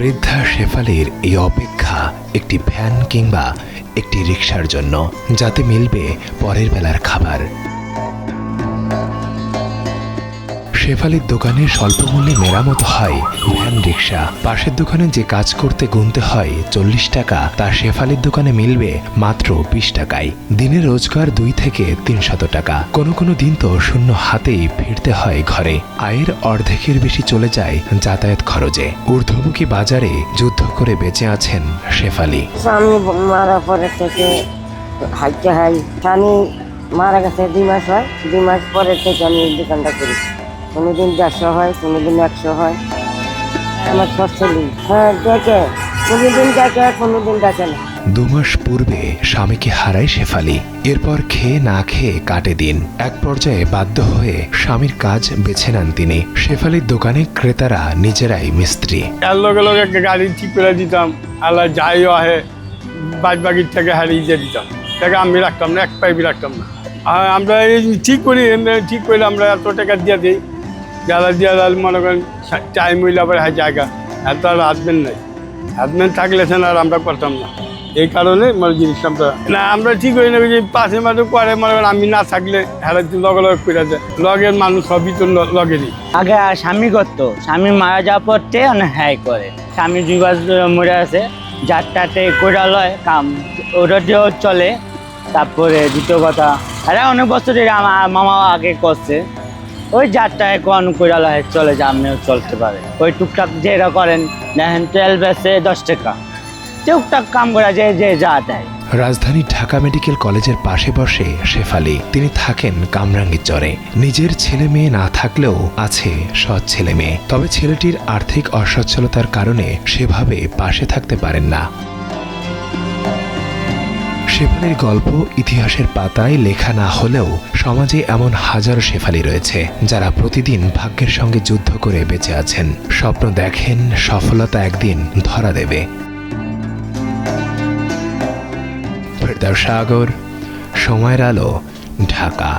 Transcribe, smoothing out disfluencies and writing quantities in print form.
বৃদ্ধা শেফালির এই অপেক্ষা একটি ভ্যান কিংবা একটি রিকশার জন্য, যাতে মিলবে পরের বেলার খাবার। শেফালির দোকানে স্বল্প মূল্যে মেরামত হয় ভ্যান রিকশা। পাশের দোকানে যে কাজ করতে গুনতে হয় 40 টাকা, তা শেফালির দোকানে মিলবে মাত্র 20 টাকায়। দিনের রোজগার 2 থেকে 300 টাকা। কোনো কোনো দিন তো শূন্য হাতেই ফিরতে হয় ঘরে। আয়ের অর্ধেকের বেশি চলে যায় যাতায়াত খরচে। ঊর্ধ্বমুখী বাজারে যুদ্ধ করে বেঁচে আছেন শেফালি। স্বামী মারা পরে থেকে হাইতে হাই, স্বামী মারা গেছে 2 মাস হয়। 2 মাস পরে থেকে আমি এই দোকানটা করি। কোনোদিন 150 হয়, কোনোদিন 100 হয়। আমার সচ্ছলই দেখে, কোনোদিন দেখে, কোনোদিন দেখে না। 2 মাস পূর্বে স্বামীকে হারায় শেফালি। এরপর খেয়ে না খেয়ে কাটে দিন। এক পর্যায়ে বাধ্য হয়ে স্বামীর কাজ বেছে নেন তিনি। শেফালির দোকানে ক্রেতারা নিজেরাই মিস্ত্রি। তার লগে লগে গাড়ি ঠিক করে দিতাম, আল্লাহ যাইও আহে বাগির থেকে হারিয়ে দিয়ে দিতাম। তাকে আমি রাখতাম না, এক পাইপি রাখতাম না। আর আমরা এই ঠিক করি, ঠিক করে আমরা এত টাকা দিয়ে দিই। জ্বালা দিয়ে মনে করেন টাইম হইলে আবার হয় জায়গা, এত আর হাজবেন্ড নাই। হাজবেন্ড থাকলে সেন আর আমরা করতাম না। এই কারণে মানে জিনিসটা না আমরা ঠিক করি না, যে পাশে মাঝে করে মনে করেন আমি না থাকলে হেরাতে লগে লগে করে যায়। লগের মানুষ সবই তো লগেরই। আগে স্বামী করতো, স্বামী মারা যাওয়ার পরতে হ্যাঁ করে। স্বামী 2 বছর মরে আছে, যারটাতে কইরা লয় কাম ওটাতেও চলে। তারপরে দ্বিতীয় কথা, আরে অনেক বছর আমার মামা আগে করছে, ওই যারটা এখন কইরা লয় চলে যা, আপনিও চলতে পারে। ওই টুকটাক যেটা করেন দেখেন, তেল বেচে 10 টাকা, টুকটাক কাম করা যে যা দেয়। রাজধানী ঢাকা মেডিকেল কলেজের পাশে বসে শেফালি। তিনি থাকেন কামরাঙ্গীর চরে। নিজের ছেলে মেয়ে না থাকলেও আছে সৎ ছেলে মেয়ে। তবে ছেলেটির আর্থিক অসচ্ছলতার কারণে সেভাবে পাশে থাকতে পারেন না। শেফালির গল্প ইতিহাসের পাতায় লেখা না হলেও সমাজে এমন হাজারো শেফালি রয়েছে যারা প্রতিদিন ভাগ্যের সঙ্গে যুদ্ধ করে বেঁচে আছেন। স্বপ্ন দেখেন সফলতা একদিন ধরা দেবে। ফেরদাউস সাগর, সময়ের আলো, ঢাকা।